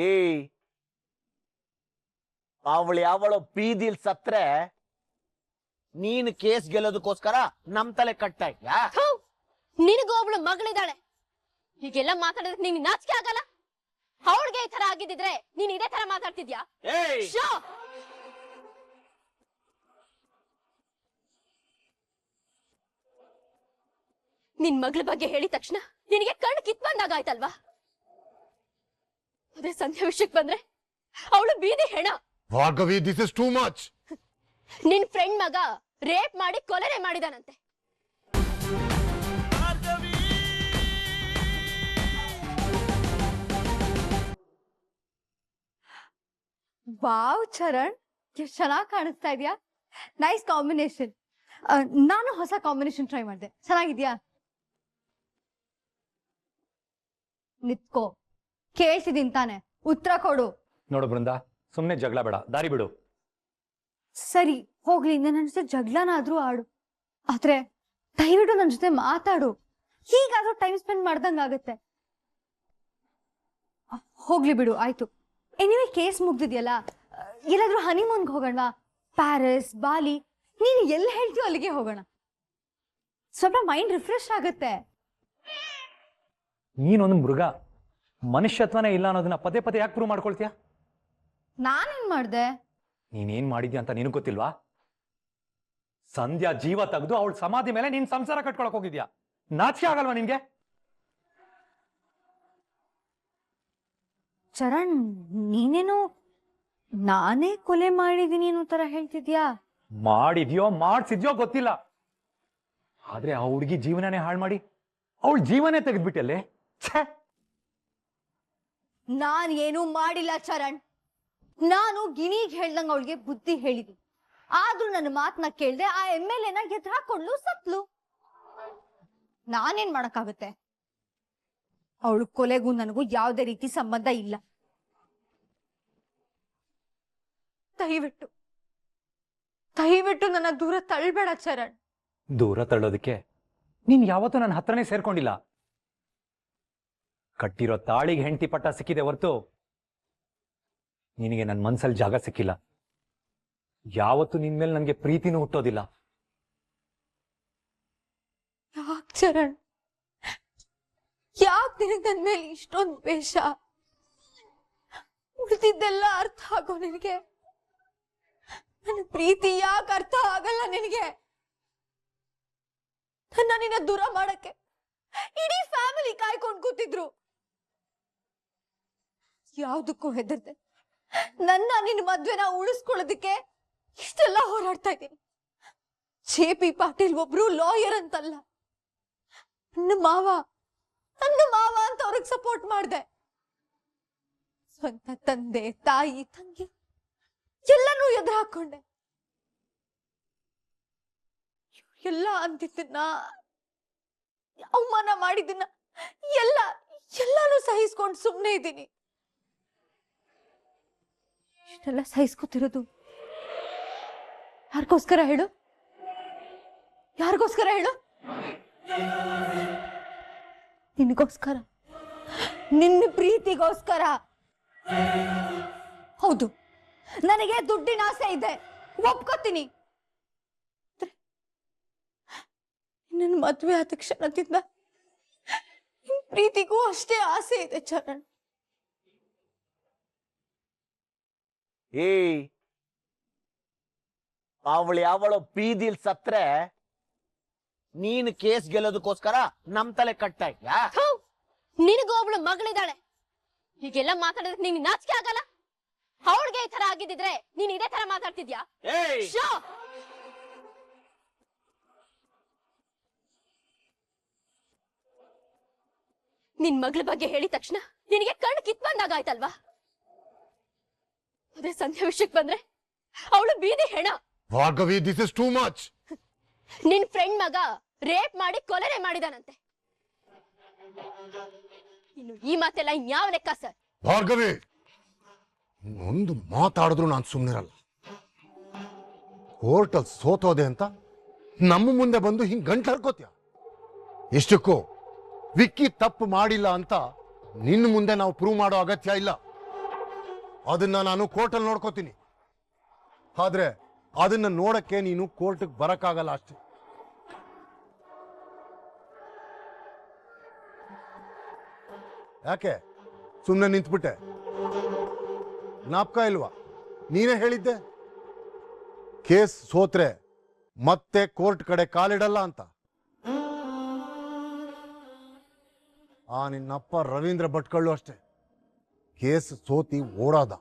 ಏಯ್, ಅವಳು ಯಾವಳೋ ಬೀದಿಲ್ ಸತ್ರೆ ನೀನು ಕೇಸ್ ಗೆಲ್ಲೋದಕ್ಕೋಸ್ಕರ ನಮ್ ತಲೆ ಕಟ್ತಾ ಇದ್ಯಾ? ನಿನಗೂ ಒಬ್ಳು ಮಗಳಿದ್ದಾಳೆ, ಹೀಗೆಲ್ಲ ಮಾತಾಡಿದ್ರೆ ನಿಂಗೆ ನಾಚಿಕೆ ಆಗಲ್ಲ? ಅವಳಿಗೆ ಈ ತರ ಆಗಿದ್ದಿದ್ರೆ ನೀನ್ ಇದೇ ತರ ಮಾತಾಡ್ತಿದ್ಯಾ? ನಿನ್ ಮಗಳ ಬಗ್ಗೆ ಹೇಳಿದ ತಕ್ಷಣ ನಿನಗೆ ಕಣ್ಣು ಕಿತ್ಬಂದಾಗಾಯ್ತಲ್ವಾ? ಅದೇ ಸಂಧ್ಯಾ ವಿಷಯಕ್ಕೆ ಬಂದ್ರೆ ಅವಳು ಬೀದಿ ಹೆಣ. Bhargavi, this is too much. ನಿನ್ ಫ್ರೆಂಡ್ ಮಗ ರೇಪ್ ಮಾಡಿ ಕೊಲೆನೇ ಮಾಡಿದಾನಂತೆ. ವಾವ್ ಚರಣ್, ಎಷ್ಟು ಚೆನ್ನಾಗಿ ಕಾಣಿಸ್ತಾ ಇದೆಯಾ. Nice combination. ನಾನು ಹೊಸ ಕಾಂಬಿನೇಷನ್ ಟ್ರೈ ಮಾಡಿದೆ, ಚೆನ್ನಾಗಿದ್ಯಾ? ನಿತ್ಕೋ, ಕೇಳ್ತಿದ್ದೀನಿ ತಾನೆ, ಉತ್ತರ ಕೊಡು. ನೋಡು ಬೃಂದ, ಸುಮ್ನೆ ಜಗಳ ಬೇಡ, ದಾರಿ ಬಿಡು. ಸರಿ ಹೋಗ್ಲಿ, ನನ್ನ ಜೊತೆ ಜಗಳನಾದ್ರೂ ಆಡು, ಆದ್ರೆ ದಯವಿಟ್ಟು ನನ್ನ ಜೊತೆ ಮಾತಾಡು. ಹೀಗಾದ್ರೂ ಟೈಮ್ ಸ್ಪೆಂಡ್ ಮಾಡ್ದಂಗ ಆಗತ್ತೆ. ಹೋಗ್ಲಿ ಬಿಡು, ಆಯ್ತು. ಎನಿವೆ ಕೇಸ್ ಮುಗ್ದಿದ್ಯಲ್ಲ, ಎಲ್ಲಾದ್ರೂ ಹನಿಮೂನ್ಗೆ ಹೋಗೋಣ. ಪ್ಯಾರಿಸ್, ಬಾಲಿ, ನೀನು ಎಲ್ಲಿ ಹೇಳ್ತೀಯೋ ಅಲ್ಲಿಗೆ ಹೋಗೋಣ. ಸ್ವಲ್ಪ ಮೈಂಡ್ ರಿಫ್ರೆಶ್ ಆಗತ್ತೆ. ನೀನೊಂದು ಮೃಗ, ಮನುಷ್ಯತ್ವನೇ ಇಲ್ಲ ಅನ್ನೋದನ್ನ ಪದೇ ಪದೇ ಯಾಕೆ ಪ್ರೂವ್ ಮಾಡ್ಕೊಳ್ತೀಯ? ನಾನೇನ್ ಮಾಡ್ದೆ? ನೀನೇನ್ ಮಾಡಿದ್ಯಾ ಅಂತ ನಿನಗೆ ಗೊತ್ತಿಲ್ವಾ? ಸಂಧ್ಯಾ ಜೀವ ತೆಗೆದು ಅವಳ ಸಮಾಧಿ ಮೇಲೆ ನೀನ್ ಸಂಸಾರ ಕಟ್ಕೊಳಕ್ ಹೋಗಿದ್ಯಾ? ನಾಚಿಕೆ ಆಗಲ್ವಾ ನಿನ್ಗೆ? ಚರಣ್, ನೀನೇನು ನಾನೇ ಕೊಲೆ ಮಾಡಿದೀನಿ ಅನ್ನೋ ತರ ಹೇಳ್ತಿದ್ಯಾ? ಮಾಡಿದ್ಯೋ ಮಾಡ್ಸಿದ್ಯೋ ಗೊತ್ತಿಲ್ಲ, ಆದ್ರೆ ಆ ಹುಡುಗಿ ಜೀವನನೇ ಹಾಳು ಮಾಡಿ ಅವಳ ಜೀವನೇ ತೆಗೆದ್ಬಿಟ್ಟಲ್ಲೇ. ನಾನ್ ಏನೂ ಮಾಡಿಲ್ಲ ಚರಣ್. ನಾನು ಗಿಣಿಗ್ ಹೇಳ್ದಂಗ ಅವಳಿಗೆ ಬುದ್ಧಿ ಹೇಳಿದೀನಿ. ಆದ್ರೂ ನನ್ನ ಮಾತನ್ನ ಕೇಳ್ದೆ ಆ MLA ಎದ್ರ ಹಾಕೊಂಡ್ಲು, ಸತ್ಲು. ನಾನೇನ್ ಮಾಡಕ್ಕಾಗತ್ತೆ? ಅವಳು ಕೊಲೆಗೂ ನನಗೂ ಯಾವುದೇ ರೀತಿ ಸಂಬಂಧ ಇಲ್ಲ. ದಯವಿಟ್ಟು ದಯವಿಟ್ಟು ನನ್ನ ದೂರ ತಳ್ಬೇಡ ಚರಣ್. ದೂರ ತಳ್ಳೋದಕ್ಕೆ ನೀನ್ ಯಾವತ್ತೂ ನನ್ನ ಹತ್ರನೇ ಸೇರ್ಕೊಂಡಿಲ್ಲ. ಕಟ್ಟಿರೋ ತಾಳಿಗೆ ಹೆಂಡತಿ ಪಟ್ಟ ಸಿಕ್ಕಿದೆ ಹೊರ್ತು ನಿನಗೆ ನನ್ನ ಮನ್ಸಲ್ಲಿ ಜಾಗ ಸಿಕ್ಕಿಲ್ಲ. ಯಾವತ್ತು ನಿನ್ ಮೇಲೆ ನನಗೆ ಪ್ರೀತಿನೂ ಹುಟ್ಟೋದಿಲ್ಲ. ಯಾಕ್ ಚರಣ್, ಯಾಕೆ ನಿನಗೆ ನನ್ನ ಮೇಲೆ ಇಷ್ಟೊಂದು ದ್ವೇಷ? ಉಳಿದಿದ್ದೆಲ್ಲ ಅರ್ಥ ಆಗೋ ನಿನಗೆ? ನನ್ನ ಪ್ರೀತಿ ಯಾಕೆ ಅರ್ಥ ಆಗಲ್ಲ ನಿನಗೆ? ನನ್ನ ನಿನ್ನ ದೂರ ಮಾಡಕ್ಕೆ ಇಡೀ ಫ್ಯಾಮಿಲಿ ಕಾಯ್ಕೊಂಡು ಕೂತಿದ್ರು. ಯಾವ್ದಕ್ಕೂ ಹೆದರ್ದೆ ನನ್ನ ನಿನ್ನ ಮದ್ವೆನ ಉಳಿಸ್ಕೊಳ್ಳೋದಕ್ಕೆ ಇಷ್ಟೆಲ್ಲ ಹೋರಾಡ್ತಾ ಇದ್ದೀನಿ. JP ಪಾಟೀಲ್ ಒಬ್ರು ಲಾಯರ್ ಅಂತಲ್ಲ, ನನ್ನ ಮಾವ ಅಂತ ಅವ್ರಿಗೆ ಸಪೋರ್ಟ್ ಮಾಡ್ದೆ. ಸ್ವಂತ ತಂದೆ, ತಾಯಿ, ತಂಗಿ ಎಲ್ಲನೂ ಎದುರು ಹಾಕೊಂಡೆ. ಎಲ್ಲ ಅಂತಿದ್ದನ್ನ, ಅವಮಾನ ಮಾಡಿದ್ದನ್ನ ಎಲ್ಲಾನು ಸಹಿಸ್ಕೊಂಡು ಸುಮ್ಮನೆ ಇದ್ದೀನಿ. ಇಷ್ಟೆಲ್ಲ ಸಹಿಸ್ಕೊತಿರೋದು ಯಾರಿಗೋಸ್ಕರ ಹೇಳು? ಯಾರಿಗೋಸ್ಕರ ಹೇಳು? ನಿನಗೋಸ್ಕರ, ನಿನ್ನ ಪ್ರೀತಿಗೋಸ್ಕರ. ಹೌದು, ನನಗೆ ದುಡ್ಡಿನ ಆಸೆ ಇದೆ, ಒಪ್ಕೋತೀನಿ. ನನ್ನ ಮದ್ವೆ ಆದ ಕ್ಷಣದಿಂದ ನಿನ್ ಪ್ರೀತಿಗೂ ಅಷ್ಟೇ ಆಸೆ ಇದೆ ಚರಣ್. ಏಯ್, ಅವಳು ಯಾವಳೋ ಬೀದಿಲ್ ಸತ್ರೆ ನೀನು ಕೇಸ್ ಗೆಲ್ಲೋದಕ್ಕೋಸ್ಕರ ನಮ್ ತಲೆ ಕಟ್ತಾ ಇದ್ಯಾ? ನಿನಗೂ ಒಬ್ಳು ಮಗಳಿದ್ದಾಳೆ, ಹೀಗೆಲ್ಲ ಮಾತಾಡಿದ್ರೆ ನಿಂಗೆ ನಾಚಿಕೆ ಆಗಲ್ಲ? ಅವಳಿಗೆ ಈ ತರ ಆಗಿದ್ದಿದ್ರೆ ನೀನ್ ಇದೇ ತರ ಮಾತಾಡ್ತಿದ್ಯಾ? ನಿನ್ ಮಗಳ ಬಗ್ಗೆ ಹೇಳಿದ ತಕ್ಷಣ ನಿನಗೆ ಕಣ್ಣು ಕಿತ್ಬಂದಾಗಾಯ್ತಲ್ವಾ? ಅದೇ ಸಂಧ್ಯಾ ವಿಷಯಕ್ಕೆ ಬಂದ್ರೆ ಅವಳು ಬೀದಿ ಹೆಣ. Bhargavi, this is too much. ನಿನ್ ಫ್ರೆಂಡ್ ಮಗ ರೇಪ್ ಮಾಡಿ ಕೊಲೆನೇ ಮಾಡಿದಾನಂತೆ. ಇನ್ನು ಈ ಮಾತೆಲ್ಲ ಯಾವ ಲೆಕ್ಕ ಸರ್? ಭಾರ್ಗವಿ, ಒಂದು ಮಾತಾಡಿದ್ರು ನಾನು ಸುಮ್ಮನಿರಲ್ಲ. ಕೋರ್ಟಲ್ಲಿ ಸೋತೋದೆ ಅಂತ ನಮ್ಮ ಮುಂದೆ ಬಂದು ಹಿಂಗ್ ಗಂಟು ಹರ್ಕೋತ್ಯ? ಇಷ್ಟಕ್ಕೂ ವಿಕ್ಕಿ ತಪ್ಪು ಮಾಡಿಲ್ಲ ಅಂತ ನಿನ್ನ ಮುಂದೆ ನಾವು ಪ್ರೂವ್ ಮಾಡೋ ಅಗತ್ಯ ಇಲ್ಲ. ಅದನ್ನ ನಾನು ಕೋರ್ಟಲ್ಲಿ ನೋಡ್ಕೋತೀನಿ. ಆದ್ರೆ ಅದನ್ನ ನೋಡಕ್ಕೆ ನೀನು ಕೋರ್ಟ್ಗೆ ಬರಕ್ಕಾಗಲ್ಲ ಅಷ್ಟೇ. ಯಾಕೆ ಸುಮ್ಮನೆ ನಿಂತ್ಬಿಟ್ಟೆ? ಜ್ಞಾಪಕ ಇಲ್ವಾ? ನೀನೇ ಹೇಳಿದ್ದೆ ಕೇಸ್ ಸೋತ್ರೆ ಮತ್ತೆ ಕೋರ್ಟ್ ಕಡೆ ಕಾಲಿಡಲ್ಲ ಅಂತ. ಆ ನಿನ್ನಪ್ಪ ರವೀಂದ್ರ ಭಟ್ಕಳ್ಳು ಅಷ್ಟೇ, ಕೇಸ್ ಸೋತಿ ಓಡಾದ.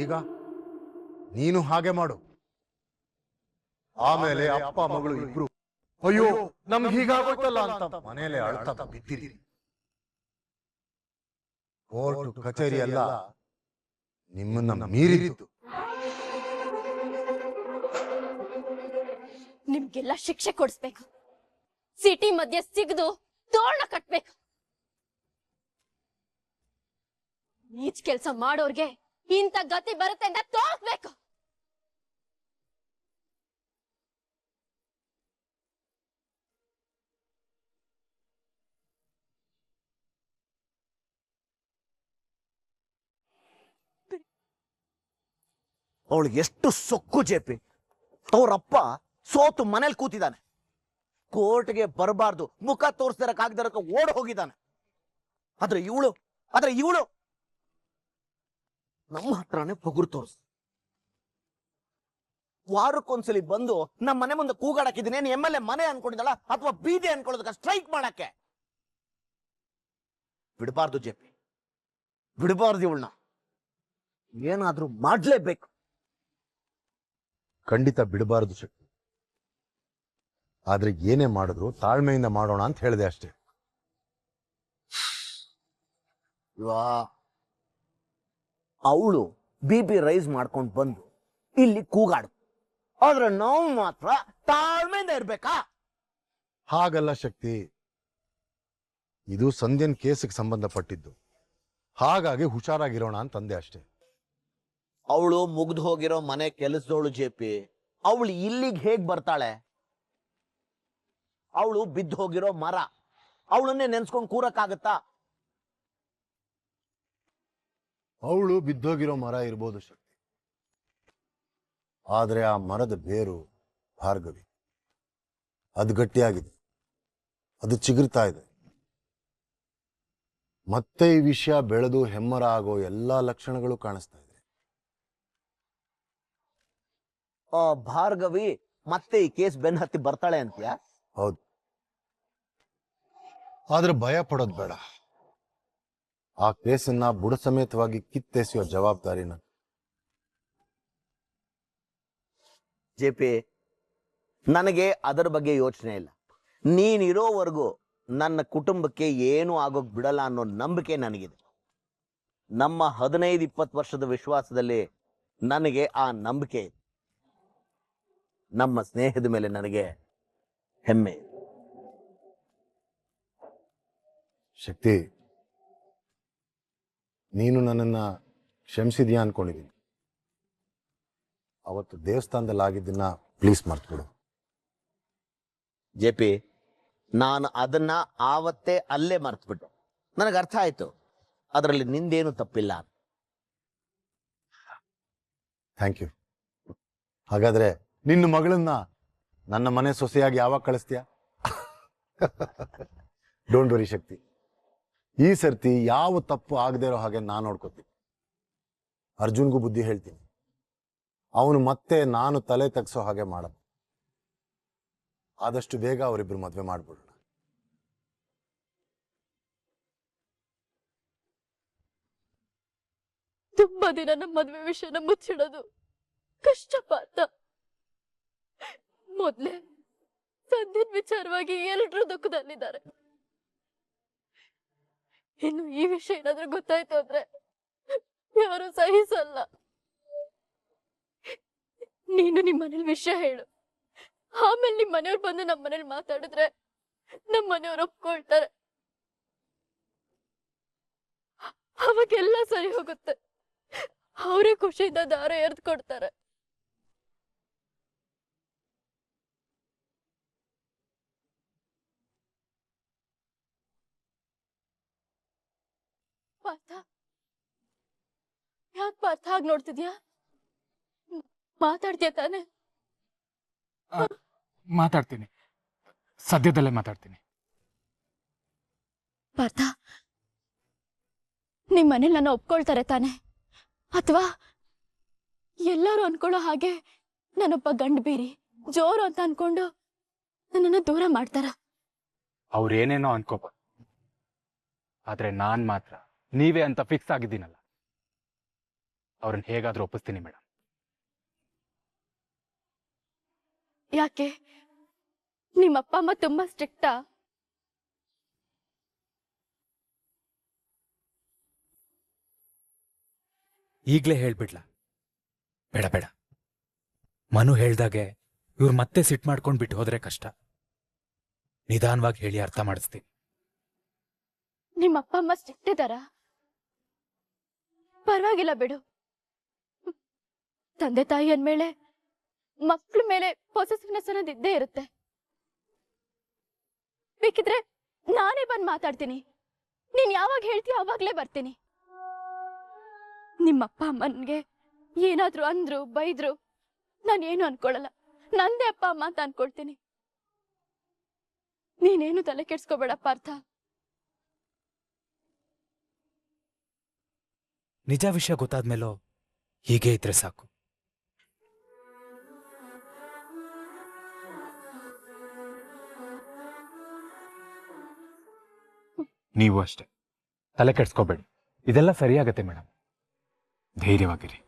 ಈಗ ನೀನು ಹಾಗೆ ಮಾಡು. ಆಮೇಲೆ ಅಪ್ಪ ಮಗಳು ಇಬ್ರು ಅಯ್ಯೋ ನಮ್ಗೆ ಹೀಗಾಗೋಯ್ತಲ್ಲ ಅಂತ ಮನೆಯಲ್ಲೇ ಅಳ್ತಾ ಬಿದ್ದಿರಿ. ಕೋರ್ಟ್ ಕಚೇರಿ ಅಲ್ಲ ನಿಮ್ಮನ್ನ ಮೀರಿದ್ದು. ನಿಮ್ಗೆಲ್ಲ ಶಿಕ್ಷೆ ಕೊಡಿಸ್ಬೇಕು. ಸಿಟಿ ಮಧ್ಯೆ ಸಿಗದು ತೋರಣ ಕಟ್ಬೇಕು. ನೀಚ್ ಕೆಲ್ಸ ಮಾಡೋರ್ಗೆ ಇಂಥ ಗತಿ ಬರುತ್ತೆ ಅಂತ ತೋರಿಸ್ಬೇಕು. ಅವಳಿಗೆ ಎಷ್ಟು ಸೊಕ್ಕು ಜೆಪಿ. ಅವ್ರಪ್ಪ ಸೋತು ಮನೇಲಿ ಕೂತಿದ್ದಾನೆ, ಕೋರ್ಟ್ಗೆ ಬರಬಾರ್ದು, ಮುಖ ತೋರಿಸ್ದಿರಕ್ಕಾಗ್ದಿರಕ್ಕೆ ಓಡ್ ಹೋಗಿದ್ದಾನೆ. ಆದ್ರೆ ಇವಳು ನಮ್ಮ ಹತ್ರನೇ ಪಗುರು ತೋರಿಸ್. ವಾರಕ್ಕೊಂದ್ಸಲಿ ಬಂದು ನಮ್ಮ ಮನೆ ಮುಂದೆ ಕೂಗಾಡಕ್ಕಿದ್ದೀನಿ. ಏನ್ MLA ಮನೆ ಅನ್ಕೊಂಡಿದ್ದಾಳ ಅಥವಾ ಬೀದಿ ಅನ್ಕೊಳ್ಳೋದಕ್ಕೆ ಸ್ಟ್ರೈಕ್ ಮಾಡಕ್ಕೆ? ಬಿಡಬಾರ್ದು ಜೆಪಿ, ಬಿಡಬಾರ್ದು ಇವಳನ್ನ. ಏನಾದ್ರೂ ಮಾಡ್ಲೇಬೇಕು. ಖಂಡಿತ ಬಿಡಬಾರದು ಶಕ್ತಿ. ಆದ್ರೆ ಏನೇ ಮಾಡಿದ್ರು ತಾಳ್ಮೆಯಿಂದ ಮಾಡೋಣ ಅಂತ ಹೇಳಿದೆ ಅಷ್ಟೇ. ಅವಳು BP ರೈಸ್ ಮಾಡ್ಕೊಂಡು ಬಂದು ಇಲ್ಲಿ ಕೂಗಾಡು, ಆದ್ರೆ ನಾವು ಮಾತ್ರ ತಾಳ್ಮೆಯಿಂದ ಇರ್ಬೇಕಾ? ಹಾಗಲ್ಲ ಶಕ್ತಿ, ಇದು ಸಂಧ್ಯನ್ ಕೇಸಿಗೆ ಸಂಬಂಧಪಟ್ಟಿದ್ದು. ಹಾಗಾಗಿ ಹುಷಾರಾಗಿರೋಣ ಅಂತಂದೆ ಅಷ್ಟೇ. ಅವಳು ಮುಗ್ದು ಹೋಗಿರೋ ಮನೆ ಕೆಲಸದವಳು ಜೆಪಿ. ಅವಳು ಇಲ್ಲಿಗೆ ಹೇಗ್ ಬರ್ತಾಳೆ? ಅವಳು ಬಿದ್ದು ಹೋಗಿರೋ ಮರ, ಅವಳನ್ನೇ ನೆನ್ಸ್ಕೊಂಡು ಕೂರಕ್ಕಾಗತ್ತಾ? ಅವಳು ಬಿದ್ದೋಗಿರೋ ಮರ ಇರ್ಬೋದು ಶಕ್ತಿ, ಆದ್ರೆ ಆ ಮರದ ಬೇರು ಭಾರ್ಗವಿ. ಅದು ಗಟ್ಟಿಯಾಗಿದೆ, ಅದು ಚಿಗುರ್ತಾ ಇದೆ. ಮತ್ತೆ ಈ ವಿಷಯ ಬೆಳೆದು ಹೆಮ್ಮರ ಆಗೋ ಎಲ್ಲಾ ಲಕ್ಷಣಗಳು ಕಾಣಿಸ್ತಾ ಇದೆ. ಭಾರ್ಗವಿ ಮತ್ತೆ ಈ ಕೇಸ್ ಬೆನ್ ಹತ್ತಿ ಬರ್ತಾಳೆ ಅಂತ್ಯಾ? ಹೌದು, ಆದ್ರೆ ಭಯ ಪಡೋದು ಬೇಡ. ಆ ಕೇಸನ್ನ ಬುಡ ಸಮೇತವಾಗಿ ಕಿತ್ತೆಸೆಯೋ ಜವಾಬ್ದಾರಿನ ಜೆಪಿ, ನನಗೆ ಅದರ ಬಗ್ಗೆ ಯೋಚನೆ ಇಲ್ಲ. ನೀನಿರೋವರೆಗೂ ನನ್ನ ಕುಟುಂಬಕ್ಕೆ ಏನೂ ಆಗೋಕ್ ಬಿಡಲ್ಲ ಅನ್ನೋ ನಂಬಿಕೆ ನನಗಿದೆ. ನಮ್ಮ 15-20 ವರ್ಷದ ವಿಶ್ವಾಸದಲ್ಲಿ ನನಗೆ ಆ ನಂಬಿಕೆ ಇದೆ. ನಮ್ಮ ಸ್ನೇಹದ ಮೇಲೆ ನನಗೆ ಹೆಮ್ಮೆ ಇದೆ. ಶಕ್ತಿ, ನೀನು ನನ್ನನ್ನ ಕ್ಷಮಿಸಿದ್ಯಾ ಅನ್ಕೊಂಡಿದ್ದೀನಿ. ಅವತ್ತು ದೇವಸ್ಥಾನದಲ್ಲಿ ಆಗಿದ್ದನ್ನ ಪ್ಲೀಸ್ ಮರ್ತ್ಬಿಡು. ಜೆಪಿ, ನಾನು ಅದನ್ನ ಆವತ್ತೇ ಅಲ್ಲೇ ಮರ್ತ್ಬಿಟ್ಟು. ನನಗೆ ಅರ್ಥ ಆಯ್ತು, ಅದರಲ್ಲಿ ನಿಂದೇನು ತಪ್ಪಿಲ್ಲ. Thank you. ಹಾಗಾದ್ರೆ ನಿನ್ನ ಮಗಳನ್ನ ನನ್ನ ಮನೆ ಸೊಸೆಯಾಗಿ ಯಾವಾಗ ಕಳಿಸ್ತೀಯಾ? ಡೋಂಟ್ ವರಿ ಶಕ್ತಿ, ಈ ಸರ್ತಿ ಯಾವ ತಪ್ಪು ಆಗದೆ ಇರೋ ಹಾಗೆ ನಾನು ನೋಡ್ಕೋತೀನಿ. ಅರ್ಜುನ್ಗೂ ಬುದ್ಧಿ ಹೇಳ್ತೀನಿ, ಅವನು ಮತ್ತೆ ನಾನು ತಲೆ ತಗ್ಸೋ ಹಾಗೆ ಮಾಡ. ಆದಷ್ಟು ಬೇಗ ಅವರಿಬ್ರು ಮದ್ವೆ ಮಾಡ್ಬಿಡೋಣ. ತುಂಬಾ ದಿನ ನಮ್ಮ ಮದ್ವೆ ವಿಷಯನ ಮುಚ್ಚಿಡೋದು ಕಷ್ಟಪ್ಪ ಅಂತ. ಮೊದ್ಲೇ ಸಂಧ್ಯನ್ ವಿಚಾರವಾಗಿ ಎಲ್ರೂ ದುಃಖದಲ್ಲಿದ್ದಾರೆ. ಇನ್ನು ಈ ವಿಷಯ ಏನಾದ್ರೂ ಗೊತ್ತಾಯ್ತು ಅಂದ್ರೆ ಯಾರು ಸಹಿಸಲ್ಲ. ನೀನು ನಿಮ್ ಮನೇಲಿ ವಿಷಯ ಹೇಳು, ಆಮೇಲೆ ನಿಮ್ ಮನೆಯವ್ರು ಬಂದು ನಮ್ಮ ಮನೇಲಿ ಮಾತಾಡಿದ್ರೆ ನಮ್ಮ ಮನೆಯವ್ರು ಒಪ್ಕೊಳ್ತಾರೆ. ಅವಾಗೆಲ್ಲ ಸರಿ ಹೋಗುತ್ತೆ. ಅವರೇ ಖುಷಿಯಿಂದ ದಾರ ಎರ್ದು ಕೊಡ್ತಾರೆ. ಪಾರ್ಥ, ಹಾಗೆ ನೋಡ್ತಿದ್ಯಾ? ಮಾತಾಡ್ತೀಯ ತಾನೆ? ಮಾತಾಡ್ತೀನಿ, ಸದ್ಯದಲ್ಲೇ ಮಾತಾಡ್ತೀನಿ. ಪಾರ್ಥ, ನಿಮ್ ಮನೇಲಿ ನನ್ನ ಒಪ್ಕೊಳ್ತಾರೆ ತಾನೆ? ಅಥವಾ ಎಲ್ಲರೂ ಅನ್ಕೊಳ್ಳೋ ಹಾಗೆ ನಾನೊಬ್ಬ ಗಂಡು ಬೀರಿ ಜೋರು ಅಂತ ಅನ್ಕೊಂಡು ನನ್ನನ್ನು ದೂರ ಮಾಡ್ತಾರ? ಅವ್ರೇನೇನೋ ಅನ್ಕೋಬಾರ್ದು, ಆದ್ರೆ ನಾನ್ ಮಾತ್ರ ನೀವೇ ಅಂತ ಫಿಕ್ಸ್ ಆಗಿದ್ದೀನಲ್ಲ, ಅವ್ರನ್ನ ಹೇಗಾದ್ರೂ ಒಪ್ಪಿಸ್ತೀನಿ ಮೇಡಮ್. ಯಾಕೆ? ನಿಮ್ಮಪ್ಪ ಅಮ್ಮ ತುಂಬಾ ಸ್ಟ್ರಿಕ್ಟಾ? ಈಗ್ಲೇ ಹೇಳ್ಬಿಡ್ಲಾ? ಬೇಡ ಬೇಡ, ಮನು ಹೇಳ್ದಾಗೆ ಇವ್ರು ಮತ್ತೆ ಸಿಟ್ ಮಾಡ್ಕೊಂಡ್ ಬಿಟ್ಟು ಹೋದ್ರೆ ಕಷ್ಟ. ನಿಧಾನವಾಗಿ ಹೇಳಿ ಅರ್ಥ ಮಾಡಿಸ್ತೀನಿ. ನಿಮ್ಮಪ್ಪ ಅಮ್ಮ ಸ್ಟ್ರಿಕ್ಟ್ ಇದಾರ? ಪರವಾಗಿಲ್ಲ ಬಿಡು. ತಂದೆ ತಾಯಿ ಅಂದ್ಮೇಲೆ ಮಕ್ಳ ಮೇಲೆ ಪೊಸೆಸಿವ್ನೆಸ್ ಅನ್ನೋದು ಇದ್ದೇ ಇರುತ್ತೆ. ಬೇಕಿದ್ರೆ ನಾನೇ ಬಂದು ಮಾತಾಡ್ತೀನಿ. ನೀನ್ ಯಾವಾಗ ಹೇಳ್ತೀಯ ಅವಾಗ್ಲೇ ಬರ್ತೀನಿ. ನಿಮ್ಮಪ್ಪ ಅಮ್ಮನ್ಗೆ ಏನಾದ್ರು ಅಂದ್ರು ಬೈದ್ರು ನಾನೇನು ಅನ್ಕೊಳಲ್ಲ. ನಂದೇ ಅಪ್ಪ ಅಮ್ಮ ಅಂತ ಅನ್ಕೊಳ್ತೀನಿ. ನೀನೇನು ತಲೆ ಕೆಡ್ಸ್ಕೋಬೇಡ ಪಾರ್ಥ. ನಿಜ ವಿಷಯ ಗೊತ್ತಾದ್ಮೇಲೋ ಹೀಗೆ ಇದ್ರೆ ಸಾಕು. ನೀವು ಅಷ್ಟೇ ತಲೆ ಕೆಡ್ಸ್ಕೋಬೇಡಿ, ಇದೆಲ್ಲ ಸರಿಯಾಗತ್ತೆ ಮೇಡಮ್. ಧೈರ್ಯವಾಗಿರಿ.